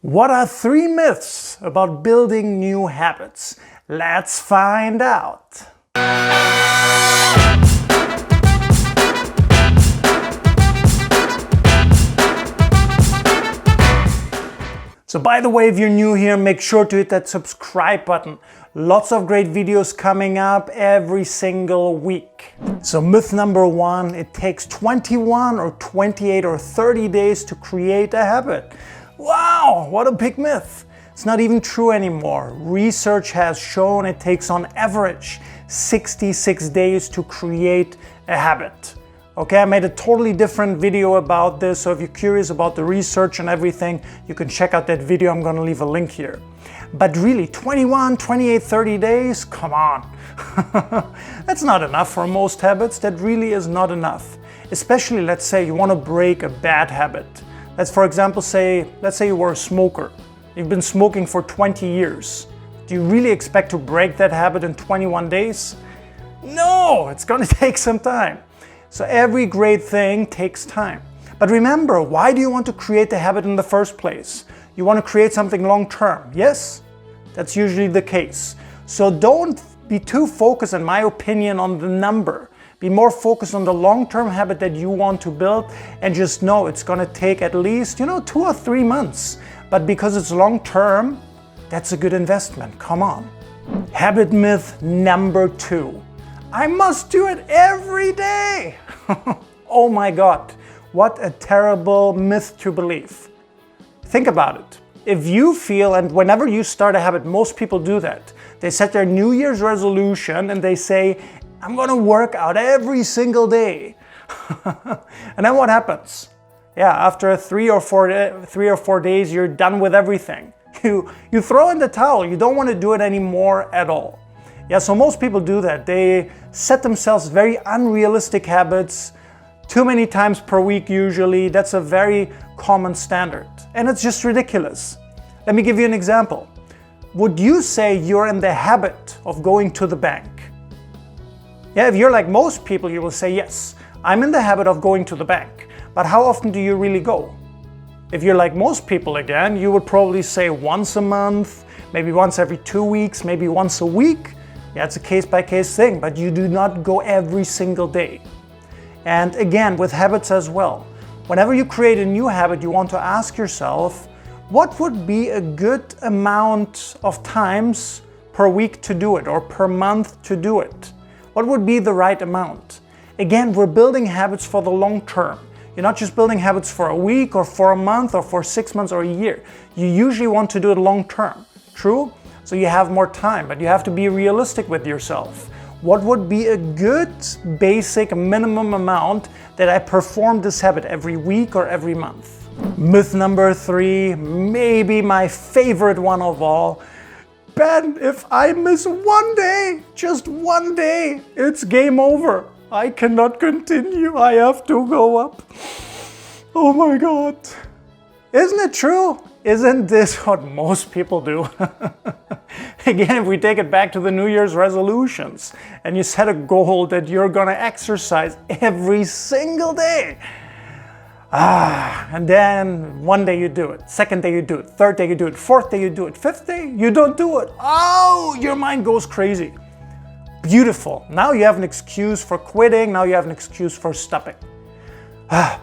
What are 3 myths about building new habits? Let's find out. So by the way, if you're new here, make sure to hit that subscribe button. Lots of great videos coming up every single week. So myth number 1, it takes 21 or 28 or 30 days to create a habit. Wow, what a big myth. It's not even true anymore. Research has shown it takes on average 66 days to create a habit. Okay, I made a totally different video about this, so if you're curious about the research and everything, you can check out that video. I'm going to leave a link here. But really, 21, 28, 30 days? Come on. That's not enough for most habits. That really is not enough. Especially, let's say you want to break a bad habit. Let's, for example, let's say you were a smoker. You've been smoking for 20 years. Do you really expect to break that habit in 21 days? No, it's going to take some time. So every great thing takes time. But remember, why do you want to create the habit in the first place? You want to create something long-term, yes? That's usually the case. So don't be too focused, in my opinion, on the number. Be more focused on the long-term habit that you want to build, and just know it's going to take at least, 2 or 3 months. But because it's long-term, that's a good investment. Come on. Habit myth number 2. I must do it every day. Oh my God, what a terrible myth to believe. Think about it. If you feel, and whenever you start a habit, most people do that. They set their New Year's resolution and they say, I'm going to work out every single day. And then what happens? Yeah, after 3 or 4 days, you're done with everything. You throw in the towel. You don't want to do it anymore at all. Yeah, so most people do that. They set themselves very unrealistic habits, too many times per week usually. That's a very common standard. And it's just ridiculous. Let me give you an example. Would you say you're in the habit of going to the bank? Yeah, if you're like most people, you will say, yes, I'm in the habit of going to the bank. But how often do you really go? If you're like most people again, you would probably say once a month, maybe once every 2 weeks, maybe once a week. Yeah, it's a case-by-case thing, but you do not go every single day. And again, with habits as well. Whenever you create a new habit, you want to ask yourself, what would be a good amount of times per week to do it or per month to do it? What would be the right amount? Again, we're building habits for the long term. You're not just building habits for a week or for a month or for 6 months or a year. You usually want to do it long term. True? So you have more time, but you have to be realistic with yourself. What would be a good basic minimum amount that I perform this habit every week or every month? Myth number 3, maybe my favorite one of all. Ben, if I miss 1 day, just 1 day, it's game over. I cannot continue. I have to go up. Oh my God. Isn't it true? Isn't this what most people do? Again, if we take it back to the New Year's resolutions and you set a goal that you're going to exercise every single day. And then 1 day you do it, 2nd day you do it, 3rd day you do it, 4th day you do it, 5th day you don't do it. Oh, your mind goes crazy. Beautiful. Now you have an excuse for quitting. Now you have an excuse for stopping.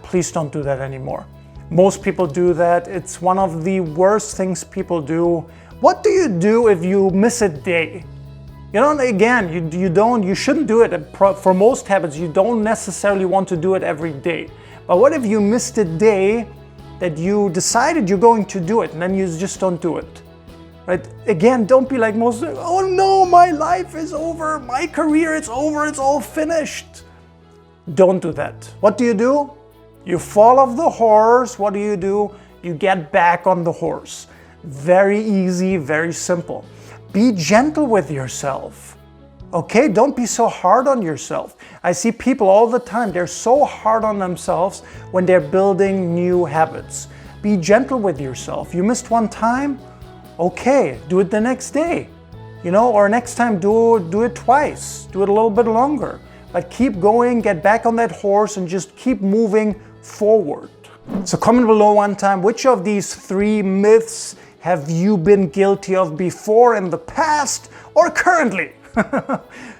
Please don't do that anymore. Most people do that. It's one of the worst things people do. What do you do if you miss a day? Again, you shouldn't do it. For most habits, you don't necessarily want to do it every day. But what if you missed a day that you decided you're going to do it and then you just don't do it? Right? Again, don't be like most, oh no, my life is over, my career is over, it's all finished. Don't do that. What do? You fall off the horse. What do? You get back on the horse. Very easy, very simple. Be gentle with yourself. Okay, don't be so hard on yourself. I see people all the time, they're so hard on themselves when they're building new habits. Be gentle with yourself. You missed 1 time? Okay, do it the next day. Or next time do it twice. Do it a little bit longer. But keep going, get back on that horse and just keep moving forward. So comment below one time, which of these 3 myths have you been guilty of before in the past or currently?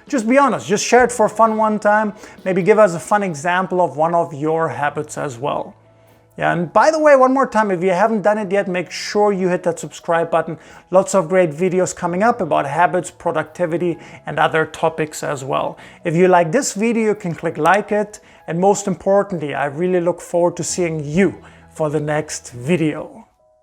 Just be honest, just share it for fun one time. Maybe give us a fun example of one of your habits as well. Yeah, and by the way, one more time, if you haven't done it yet, make sure you hit that subscribe button. Lots of great videos coming up about habits, productivity, and other topics as well. If you like this video, you can click like it. And most importantly, I really look forward to seeing you for the next video.